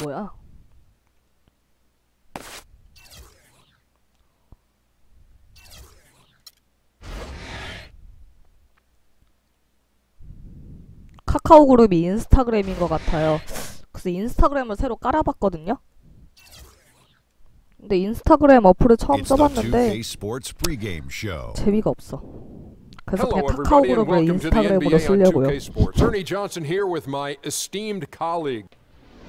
뭐야? 카카오 그룹이 인스타그램인 것 같아요. 그래서 인스타그램을 새로 깔아봤거든요. 근데 인스타그램 어플을 처음 써봤는데 재미가 없어. 그래서 그냥 카카오 그룹을 인스타그램으로 쓰려고요. Ernie Johnson here with my esteemed colleague.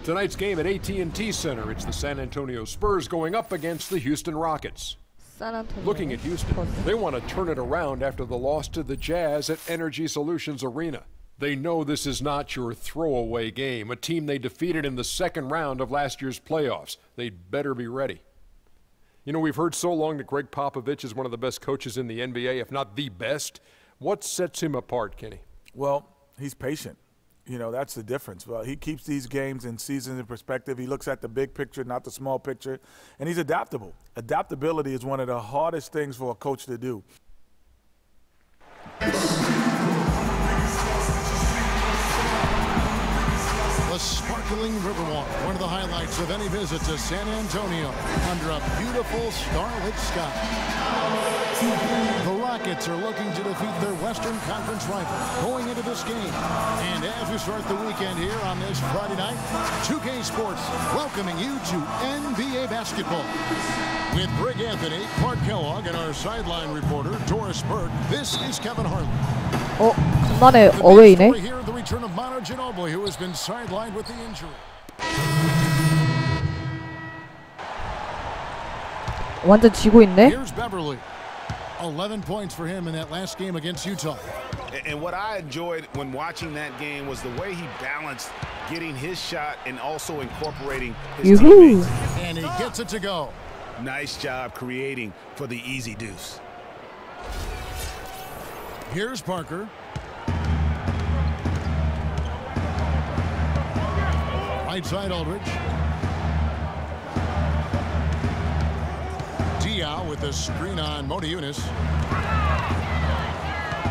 Tonight's game at AT&T Center. It's the San Antonio Spurs going up against the Houston Rockets. Looking at Houston, they want to turn it around after the loss to the Jazz at Energy Solutions Arena. They know this is not your throwaway game, a team they defeated in the second round of last year's playoffs. They'd better be ready. You know, we've heard so long that Greg Popovich is one of the best coaches in the NBA, if not the best. What sets him apart, Kenny? Well, he's patient. You know, that's the difference. Well, he keeps these games and seasons in perspective. He looks at the big picture, not the small picture. And he's adaptable. Adaptability is one of the hardest things for a coach to do. The sparkling Riverwalk, one of the highlights of any visit to San Antonio, under a beautiful starlit sky. The Rockets are looking to defeat their Western Conference rival going into this game. And as we start the weekend here on this Friday night, 2K Sports welcoming you to NBA basketball. With Greg Anthony, Clark Kellogg, and our sideline reporter, Doris Burke, this is Kevin Harlan. 간만에 어웨이네. The return of Manu Ginobili, who has been sidelined with the injury. 완전 지고 있네. Here's Beverly. 11 points for him in that last game against Utah. And what I enjoyed when watching that game was the way he balanced getting his shot and also incorporating his teammates. And he gets it to go. Nice job creating for the easy deuce. Here's Parker. Right side Aldridge. Diaw with the screen on Motiejunas.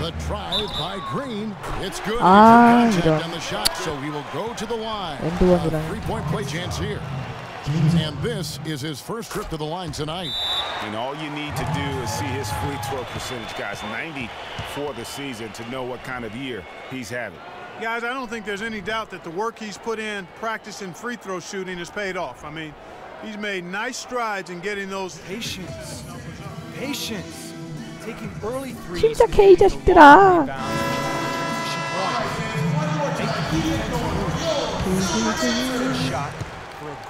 The drive by Green. It's good. Contact on the shot, so he will go to the line. Three-point play chance here. And this is his first trip to the line tonight. And all you need to do is see his free throw percentage, guys. 90 for the season to know what kind of year he's having. Guys, I don't think there's any doubt that the work he's put in practicing free throw shooting has paid off. I mean, he's made nice strides in getting those. Patience. Patience. Taking early threes. 진짜 K 자식들아.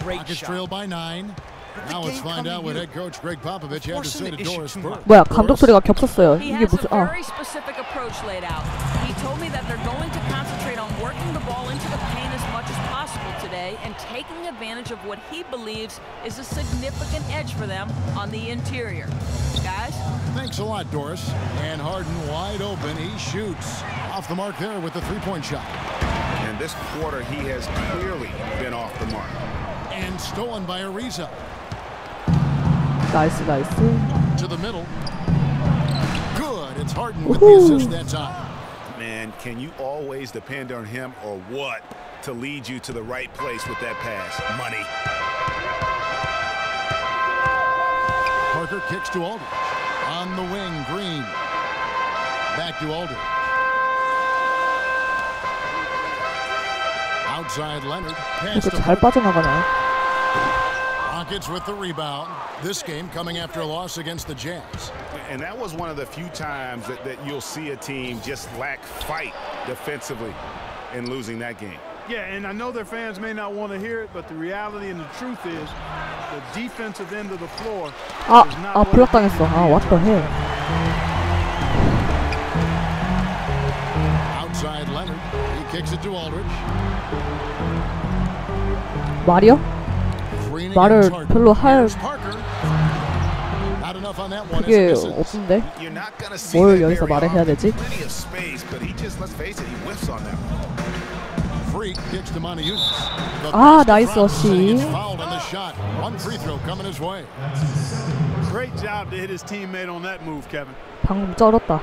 Rockets trail by 9. Now let's find out what head coach Greg Popovich had to say to Doris Burke. 뭐야, 감독 소리가 겹쳤어요. 이게 무슨 very specific approach laid out. He told me that they're going to concentrate on working the ball into the paint as much as possible today and taking advantage of what he believes is a significant edge for them on the interior. Guys? Thanks a lot, Doris. And Harden wide open. He shoots. Off the mark there with the three-point shot. And this quarter, he has clearly been off the mark. And stolen by Ariza. 나이스 나이스. To the middle. Good. It's Harden with the assist that time. Man, can you always depend on him or what to lead you to the right place with that pass? Money. Parker kicks to Aldridge. On the wing, Green. Back to Aldridge. Outside Leonard. Pass to 잘 빠져나가네. Rockets with the rebound. This game coming after a loss against the Jazz. And that was one of the few times that you'll see a team just lack fight defensively in losing that game. Yeah, and I know their fans may not want to hear it, but the reality and the truth is the defensive end of the floor is not 블락당했어. what the hell. Outside Leonard. He kicks it to Aldridge. 말이요? 말을 별로 할 그게 없는데 뭘 여기서 말을 해야 되지? Freak kicks to Monteunus. 아, 나이스 어시. Fouled on the shot. One free throw coming his way. Great job to hit his teammate on that move, Kevin. 방금 쩔었다.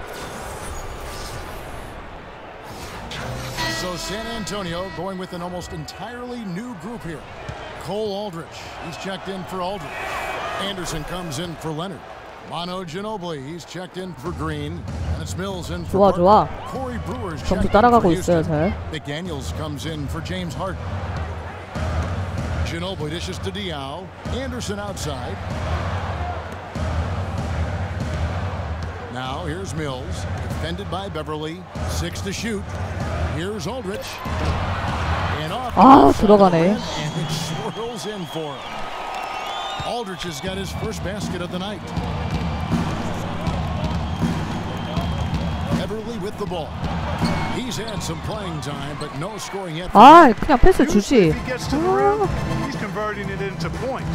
So San Antonio going with an almost entirely new group here. Cole Aldrich, he's checked in for Aldrich. Anderson comes in for Leonard. Manu Ginobili, he's checked in for Green. And it's Mills in for 좋아. Corey Brewer's 점수 checked in 따라가고 for 있어요, Houston. 잘. McDaniels comes in for James Harden. Ginobili dishes to Diaw. Anderson outside. Now here's Mills, defended by Beverly. 6 to shoot. Here's Aldrich. And off 들어가네. and it swirls in for him. Aldrich has got his first basket of the night. Beverly with the ball. He's had some playing time, but no scoring yet. 아, 그냥 패스 주지. If he gets to the rim, he's converting it into points.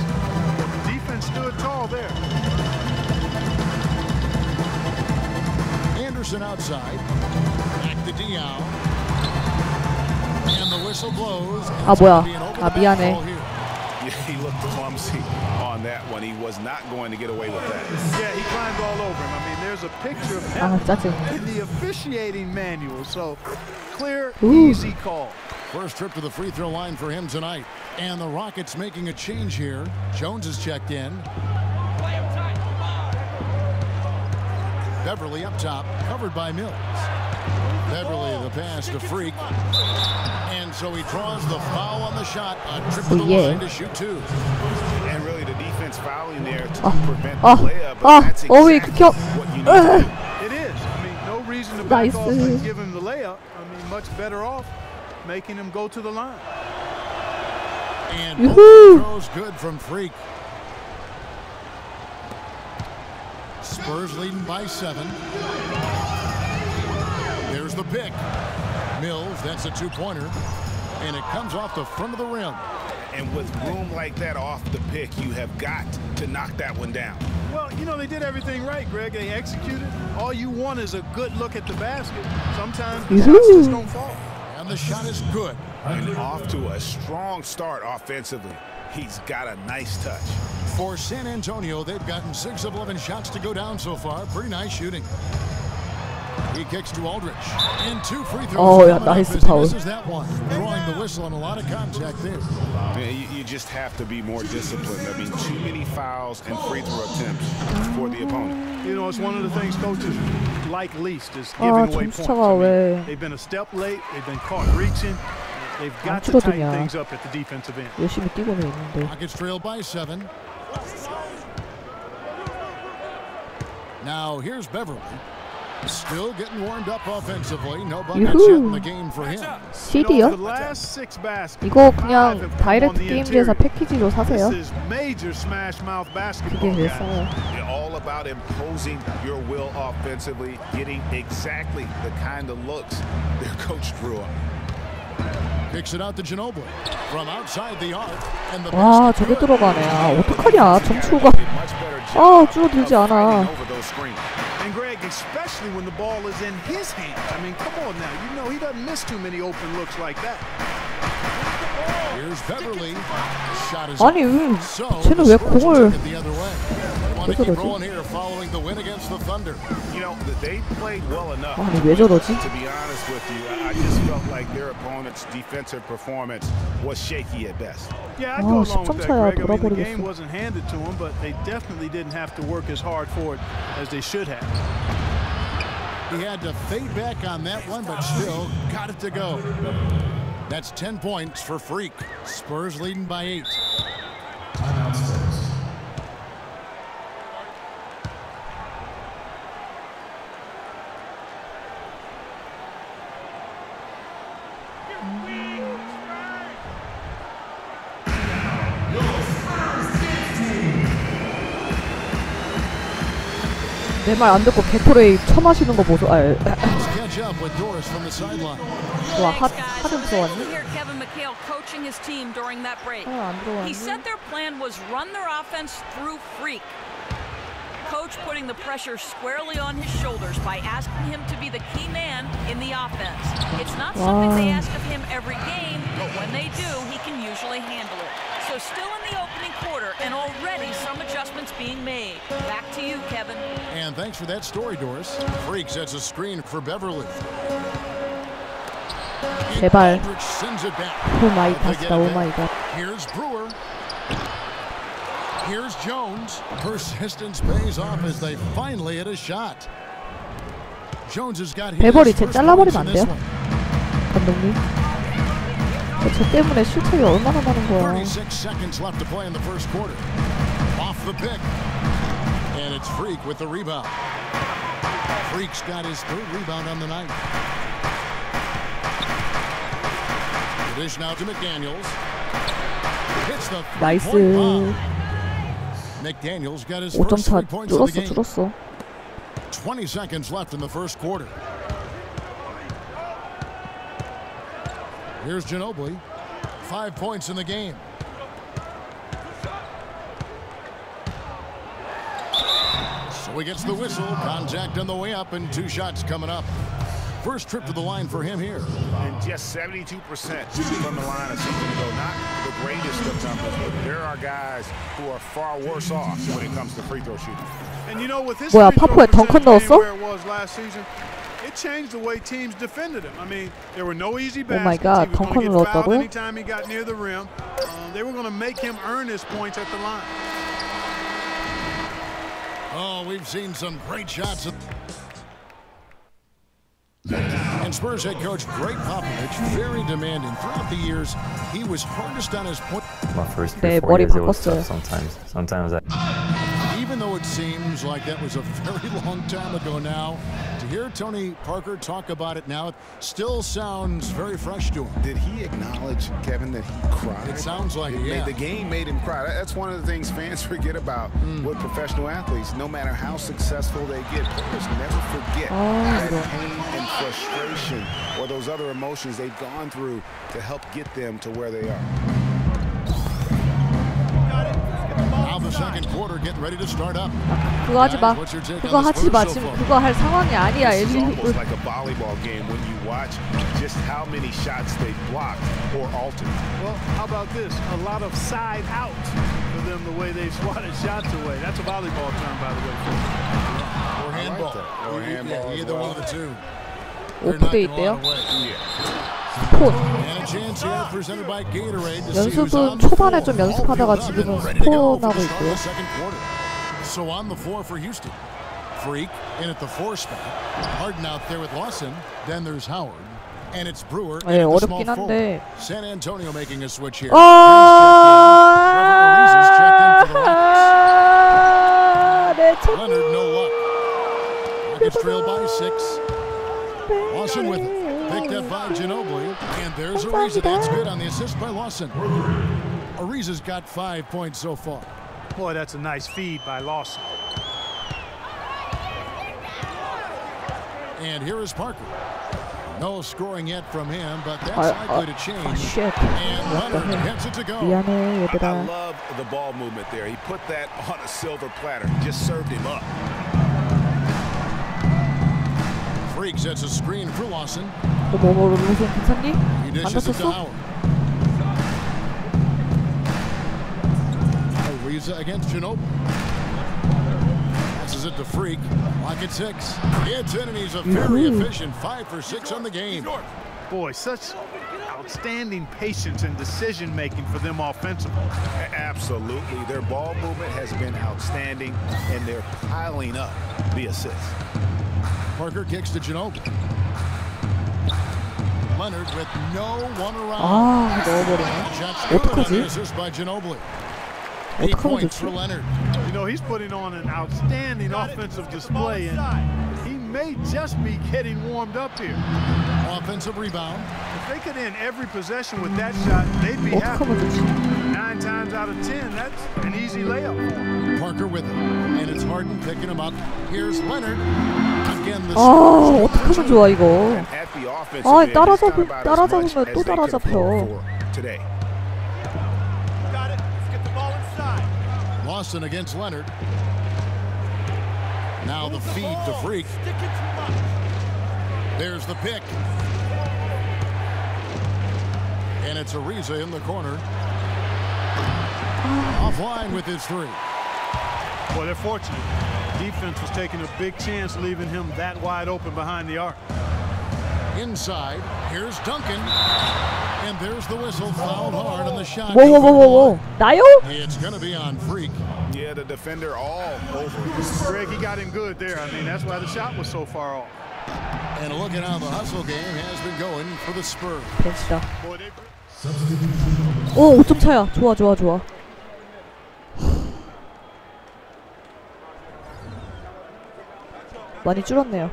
The defense stood tall there. Anderson outside. Back to Diaw. And the whistle blows. 아, 뭐야. 아, 미안해. Yeah, he looked clumsy on that one. He was not going to get away with that. Yeah, he climbed all over him. I mean, there's a picture of 아, him 짜증. in the officiating manual. So, clear, easy call. First trip to the free throw line for him tonight. And the Rockets making a change here. Jones is checked in. Beverly up top, covered by Mills. Beverly the pass to Freak. And so he draws the foul on the shot. A trip to the line to shoot 2. And really the defense fouling there to prevent the layup. 아, That's 어이, exactly 극혐. what you need to do. It is. I mean, no reason to back 나이스. off and give him the layup. I mean, much better off making him go to the line. And throws good from Freak. Spurs leading by 7. There's the pick. Mills, that's a 2-pointer. And it comes off the front of the rim. And with room like that off the pick, you have got to knock that one down. Well, you know, they did everything right, Greg. They executed. All you want is a good look at the basket. Sometimes the shots just don't fall. And the shot is good. And off to a strong start offensively. He's got a nice touch. For San Antonio, they've gotten 6 of 11 shots to go down so far. Pretty nice shooting. He kicks to Aldrich. And 2 free throws. Oh, yeah, nice foul. Misses that one. Drawing the whistle and a lot of contact there. Yeah, you just have to be more disciplined. I mean, too many fouls and free throw attempts for the opponent. You know, it's one of the things coaches like least is giving away points. I mean, they've been a step late. They've been caught reaching. They've got to tighten things up at the defensive end. 열심히 뛰고는 있는데. Rockets trail by 7. Now here's Beverly. Still getting warmed up offensively. No buckets yet in the game for him. CD요? 이거 그냥 다이렉트 게임즈에서 패키지로 사세요. 그게 제일 싸요. All about imposing your will offensively, getting exactly the kind of looks their coach drew up. Kicks it out to Ginobili from outside the arc. And the 와, 저게 들어가네. 아, 어떡하냐. 점수가 줄어들지 않아. And Greg, especially when the ball is in his hand. I mean, come on now. You know he doesn't miss too many open looks like that. Here's Beverly. Shot is 아니, 쟤는 왜 공을 왜 저러지? Following the win against the Thunder. You know, they played well enough. 아니, 왜 저러지? To be honest with you, I just felt like their opponent's defensive performance was shaky at best. Yeah, I go along with that, Greg. I mean, the game 돌아버리겠어. wasn't handed to them, but they definitely didn't have to work as hard for it as they should have. He had to fade back on that one, but still got it to go. That's 10 points for Freak. Spurs leading by 8. 내 말 안 듣고 게토레이 처마시는 거 보소. 아, 좋아, 하든 들어왔니? 안 들어왔니? He said their plan was run their offense through Freak. coach putting the pressure squarely on his shoulders by asking him to be the key man in the offense. It's not something they ask of him every game, but when they do, he can usually handle it. So still in the opening quarter, and already some adjustments being made. Back to you, Kevin. And thanks for that story, Doris. Freak sets a screen for Beverly. 제발. Sends it back. 오 마이 갓이다. 오 마이 갓. Here's Brewer. Here's Jones. Persistence pays off as they finally hit a shot. Jones has got his 배버리 쟤 first 잘라버리면 안 points in 돼요? this one. 감독님. 쟤 때문에 실책이 얼마나 많은 거야. 36 seconds left to play in the first quarter. Off the pick. And it's Freak with the rebound. Freak's got his third rebound on the night. The dish now to McDaniels. Hits the 나이스. McDaniels got his 5점 first 차 3 points of the game. 줄었어. 20 seconds left in the first quarter. Here's Ginobili. 5 points in the game. So he gets the whistle. Contact on the way up and 2 shots coming up. First trip to the line for him here. And just 72% from the line a season ago. Not the greatest of numbers, but there are guys who are far worse off when it comes to free throw shooting. And you know, with this 뭐야, free throw 파포에 덩컨 percentage 넣었어? where it was last season, it changed the way teams defended him. I mean, there were no easy Oh my baskets. God, He was going to 덩컨을 get fouled 넣었다고요? anytime he got near the rim. They were going to make him earn his points at the line. Oh, we've seen some great shots. And Spurs head coach Greg Popovich, very demanding. Throughout the years, he was hardest on his point. My first 네, 3-4 머리 years, it was 바꿨어요. tough sometimes Even though it seems like that was a very long time ago now, to hear Tony Parker talk about it now, it still sounds very fresh to him. Did he acknowledge, Kevin, that he cried? It sounds like it, yeah. The game made him cry. That's one of the things fans forget about with professional athletes. No matter how successful they get, players never forget that pain and frustration or those other emotions they've gone through to help get them to where they are. Now the second quarter getting ready to start up. 그거 하지 마. 그거 하지 마. 지금 그거 할 상황이 아니야. It's 엘리. almost like a volleyball game when you watch just how many shots they blocked or altered. Well, how about this? A lot of side out for them the way they swatted shots away. That's a volleyball term, by the way. Or handball. Or handball. Either one of the two. 오프돼 있대요. 스폰. 연습은 초반에 좀 연습하다가 지금은 스폰하고 있고요. So on the floor for Houston. Freak in at the 4 spot. Harden out there with Lawson. Then there's Howard. And it's Brewer. 네, 어렵긴 한데. San Antonio making a switch here. Leonard no luck. Rockets trail by 6. Lawson with it. Picked up by Ginobili. And there's Ariza. That's good on the assist by Lawson. Ariza's got 5 points so far. Boy, that's a nice feed by Lawson. And here is Parker. No scoring yet from him, but that's likely to change. Shit. And Leonard gets it to go. 미안해, 얘들아. I love the ball movement there. He put that on a silver platter. Just served him up. Freak sets a screen for Lawson. 로슨 괜찮니? He 안 dishes it to 다쳤어? Howard. Ariza against Ginobili. Passes it to Freak. Lock at 6. It's in, and he's a very efficient 5 for 6 on the game. Boy, such outstanding patience and decision making for them offensively. Absolutely. Their ball movement has been outstanding, and they're piling up the assists. Parker kicks to Ginobili. Leonard with no one around. 아, 넣어버리네. 어떡하지? Assist by Ginobili. 8 points for Leonard. You know, he's putting on an outstanding offensive display, and he may just be getting warmed up here. Offensive rebound. If they could end every possession with that shot, they'd be happy. 9 times out of 10, that's an easy layup for him. Parker with him, and it's Harden picking him up. Here's Leonard. Again, the 어떡하면 좋아 이거. 아, 따라잡으면 또 따라잡혀. Lawson against Leonard. Now the feed to Freak. There's the pick. And it's Ariza in the corner. Offline with his three. Well, they're fortunate. Defense was taking a big chance, leaving him that wide open behind the arc. Inside, here's Duncan. And there's the whistle, fouled hard on the shot. Whoa. 나요? It's going to be on Freak. Yeah, the defender all over. Greg, he got him good there. I mean, that's why the shot was so far off. And look at how the hustle game has been going for the Spurs. 벤치다. 오, 5점 차야. 좋아. 많이 줄었네요.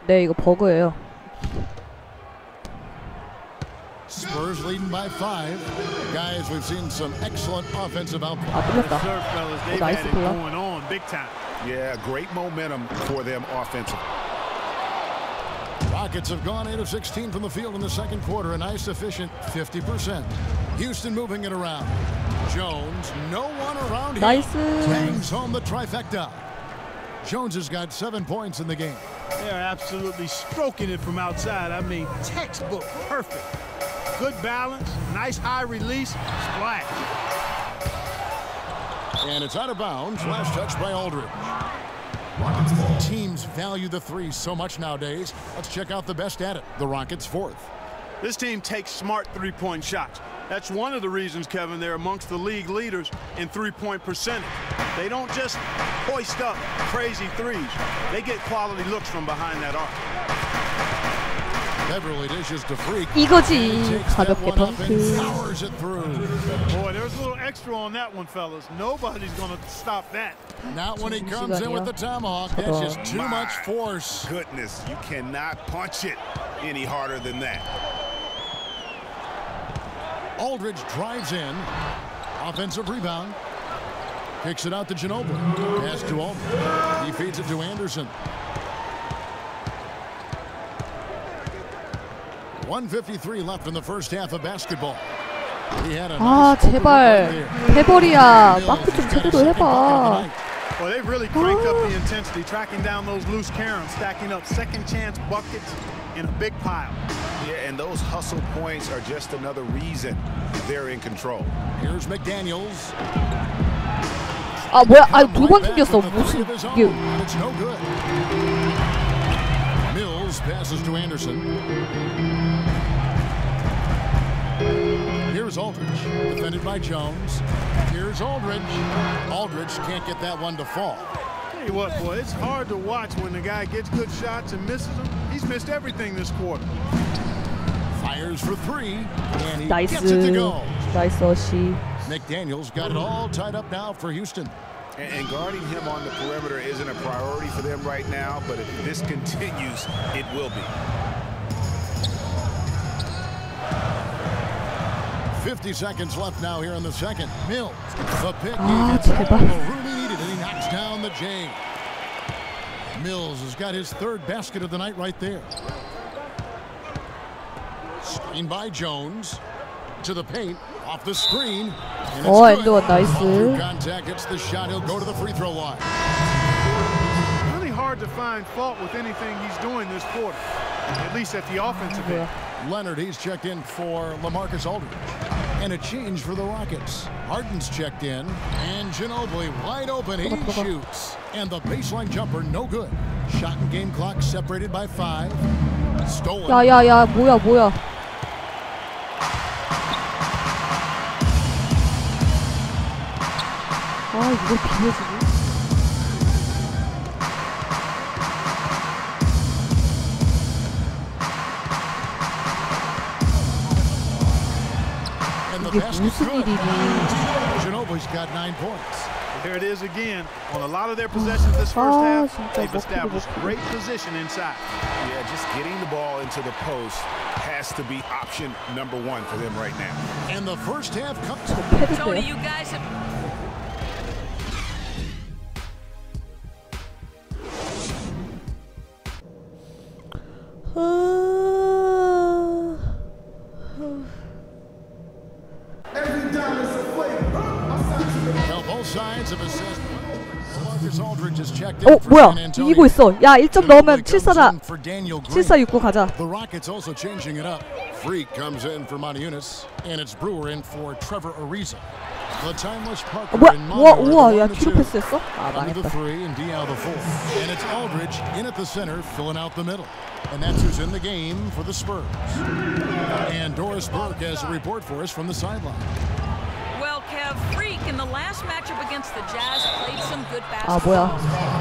네, 이거 버그예요. Spurs leading by 5. Guys, we've seen some excellent offensive output. 아, 뚫렸다. They've 나이스 had it 플라. going on big time. Yeah, great momentum for them offensively. Rockets have gone 8 of 16 from the field in the second quarter, a nice efficient 50%. Houston moving it around. Jones, no one around him. 나이스. Bangs home the trifecta. Jones has got 7 points in the game. They're absolutely stroking it from outside. I mean, textbook perfect. Good balance, nice high release, splash. And it's out of bounds. Last touch by Aldridge. Teams value the three so much nowadays. Let's check out the best at it. The Rockets 4th. This team takes smart three-point shots. That's one of the reasons, Kevin, they're amongst the league leaders in three-point percentage. They don't just hoist up crazy threes. They get quality looks from behind that arc. Beverly dishes to Freak. 이거지. 가볍게 덩크. Powers it through. Boy, there's a little extra on that one, fellas. Nobody's going to stop that. Not when he comes in with the tomahawk. That's just too much force. Goodness, you cannot punch it any harder than that. Aldridge drives in. Offensive rebound. Kicks it out to Ginobili. Pass to Aldridge. He feeds it to Anderson. 1:53 left in the first half of basketball. 아, 제발. 해버리야. 마크 좀 제대로 해봐. Well, they've really cranked up the intensity, tracking down those loose caroms, stacking up second chance buckets in a big pile. Yeah, and those hustle points are just another reason they're in control. Here's McDaniels. 아, 뭐야? 아, 두 번 튕겼어. 무슨 이게. It's no good. Mills passes to Anderson. Here's Aldridge, defended by Jones. Here's Aldridge. Aldridge can't get that one to fall. Tell you what, boy, it's hard to watch when the guy gets good shots and misses them. He's missed everything this quarter. Fires for three, and he 나이스. gets it to go. 나이스 어시. McDaniels got it all tied up now for Houston. And guarding him on the perimeter isn't a priority for them right now, but if this continues, it will be. 50 seconds left now here in the second. Mills, the pick. 아, He 제발. the room he needed, and he knocks down the J. Mills has got his third basket of the night right there. Screen by Jones. To the paint, off the screen. And it's good. 엔드원 나이스. Through contact, gets the shot. He'll go to the free throw line. Really hard to find fault with anything he's doing this quarter, at least at the offensive end. Leonard, he's checked in for LaMarcus Aldridge. And a change for the Rockets. Harden's checked in. And Ginobili wide open. He shoots. And the baseline jumper, no good. Shot and game clock separated by 5. Stolen. 야야야, 뭐야. 아, 이걸 비벼주고. 이게 무슨 일이니? Ginobili's got 9 points. Here it is again. On a lot of their possessions this first half, they've established great position inside. Yeah, just getting the ball into the post has to be option number 1 for them right now. And the first half comes. Tony, you guys have... 뭐야? 이기고 있어. 야, 1점 넣으면 7-4다. 7-4-6-9 가자. The Rockets also changing it up. Freak comes in for Matajunas, and it's Brewer in for Trevor Ariza. The timeless Parker and 우와, 야, 뒤로 패스했어? 아, the 망했다. 3 and Diao the 4. And it's Aldridge in at the center, filling out the middle. And that's who's in the game for the Spurs. And Doris Burke has a report for us from the sideline. Well, Kev, Freak in the last matchup against the Jazz played some good 아, basketball. 뭐야?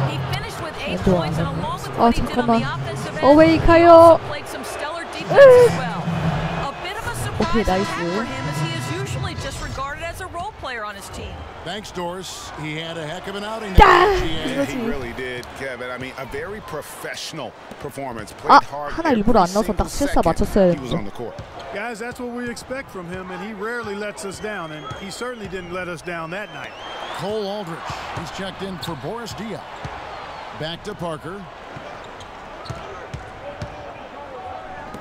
He finished with 8 points, and along with 아, what he did on the 잠깐만. offensive end, 어웨이 he 가요. also played some stellar defense as well. A bit of a surprise 오케이, attack 나이스. for him, as he is usually just regarded as a role player on his team. Thanks, Doris. He had a heck of an outing. Yeah, he really did, Kevin. I mean, a very professional performance. Played hard. 하나 일부러 안 넣어서 딱 7-4 맞췄어야 He was on the court. Guys, that's what we expect from him, and he rarely lets us down, and he certainly didn't let us down that night. Cole Aldridge. He's checked in for Boris Diaw. Back to Parker.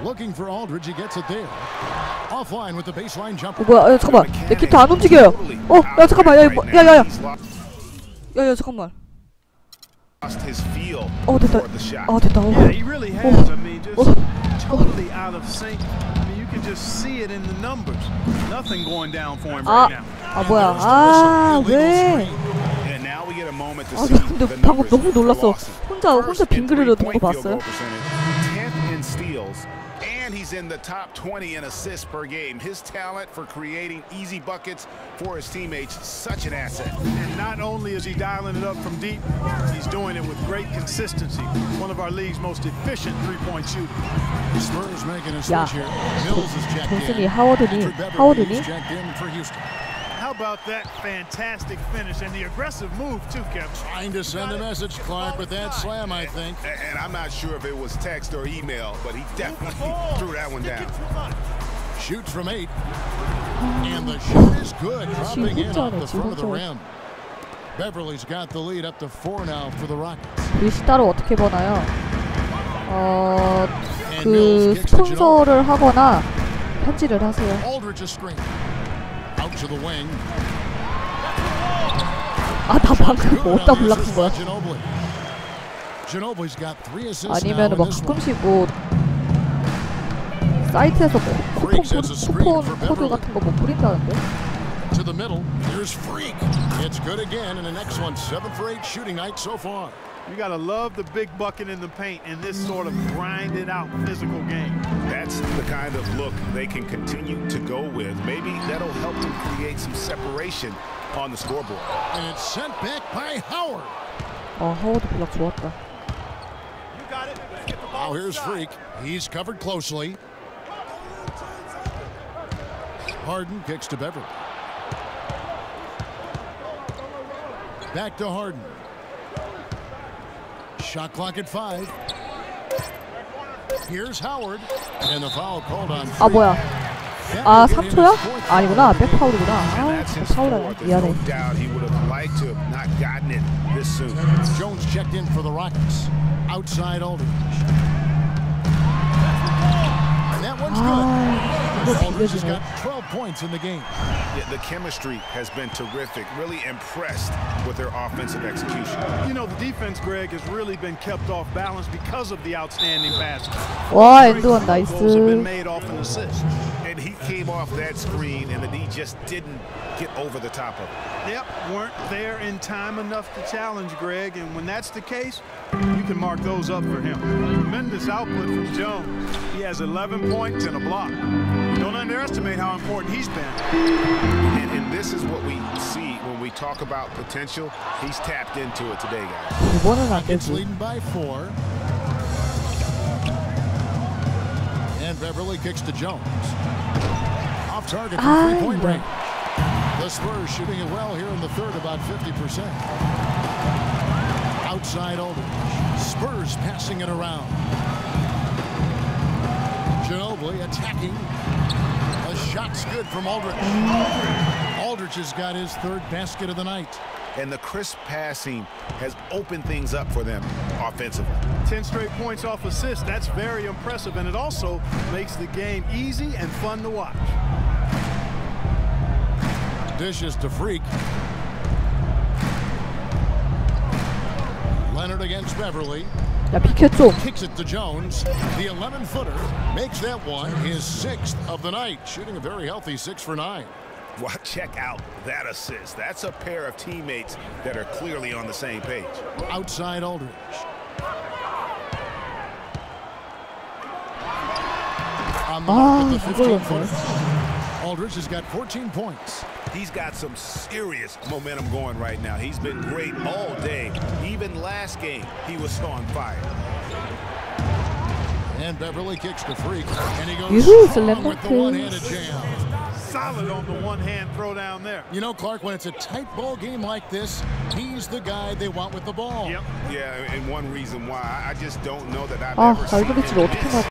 Looking for Aldridge, he gets it there. Offline with the baseline jumper. 뭐야? 야, 잠깐만. 내 키트 안 움직여요. 야, 잠깐만. 야, 잠깐만. Lost his feel 됐다. for the shot. 됐다. Yeah, he really has. I mean, just totally out of sync. I mean, you can just see it in the numbers. Nothing going down for him right now. 뭐야? 왜? And now we get a moment to 나 see 근데 the 방금 numbers 너무 for 놀랐어. Lawson. 혼자 빙그르르 돈 거 봤어요? 10th in steals, and he's in the top 20 in assists per game. His talent for creating easy buckets for his teammates, such an asset. And not only is he dialing it up from deep, he's doing it with great consistency. One of our league's most efficient three-point shooters. Spurs making a 야, switch here. Mills is checked 존슨이 in. 하워드니? Checked in for Houston. How about that fantastic finish and the aggressive move too, Kevin? Trying to send a message, Clark, with that slam, I think. And I'm not sure if it was text or email, but he definitely threw that one down. Shoots from 8. And the shot is good, dropping in off the front of the rim. Beverly's got the lead up to 4 now for the Rockets. 글씨 따로 어떻게 버나요? 그 스폰서를 하거나 편지를 하세요. Aldridge's screen. Out to the wing. 나 방금 뭐 어디다 블락한 거야? Ginobili's got 3 assists. 아니면 막 가끔씩 뭐 사이트에서 쿠폰 코드 같은 거 뭐 뿌린다는데? To the middle. Here's Freak. It's good again, and the next one 7 for 8 shooting night so far. You gotta love the big bucket in the paint in this sort of grinded out physical game. That's the kind of look they can continue to go with. Maybe that'll help them create some separation on the scoreboard. And it's sent back by Howard. 하워드 블락 좋았다. Now here's Freak. He's covered closely. Harden kicks to Beverly. Back to Harden. Shot clock at 5. Here's Howard. And the foul called on. 뭐야? 3초야? 아니구나. 백파울이구나. 파울하네. 미안해. Jones checked in for the Rockets. Outside Aldridge. And that one's good. Aldridge has got 12 points in the game. Yeah, the chemistry has been terrific. Really impressed with their offensive execution. You know, the defense, Greg, has really been kept off balance because of the outstanding passes. 와, 엔드원 나이스. Have been made off an assist. And he came off that screen, and the D just didn't get over the top of it. Yep, weren't there in time enough to challenge Greg, and when that's the case, you can mark those up for him. Tremendous output from Jones. He has 11 points and a block. Don't underestimate how important he's been. And this is what we see when we talk about potential. He's tapped into it today, guys. 이번은 안 It's 되지. leading by 4. And Beverly kicks to Jones. Off target from three-point range. The Spurs shooting it well here in the third, about 50%. Outside Aldridge. Spurs passing it around. Ginobili attacking. A shot's good from Aldridge. Aldridge has got his third basket of the night. And the crisp passing has opened things up for them offensively. 10 straight points off assists. That's very impressive, and it also makes the game easy and fun to watch. Dishes to Freak. it against Beverly. 야, 비켜 좀. Kicks it to Jones. The 11-footer makes that one his 6th of the night, shooting a very healthy 6 for 9. Well, check out that assist. That's a pair of teammates that are clearly on the same page. Outside Aldridge. On the mark with the 15-footer. Aldridge has got 14 points. He's got some serious momentum going right now. He's been great all day. Even last game, he was on fire. And Beverly kicks the free. And he goes strong with the one-handed jam. Solid on the one-hand throw down there. You know, Clark, when it's a tight ball game like this, he's the guy they want with the ball. Yep. Yeah, and one reason why I just don't know that I've ever seen him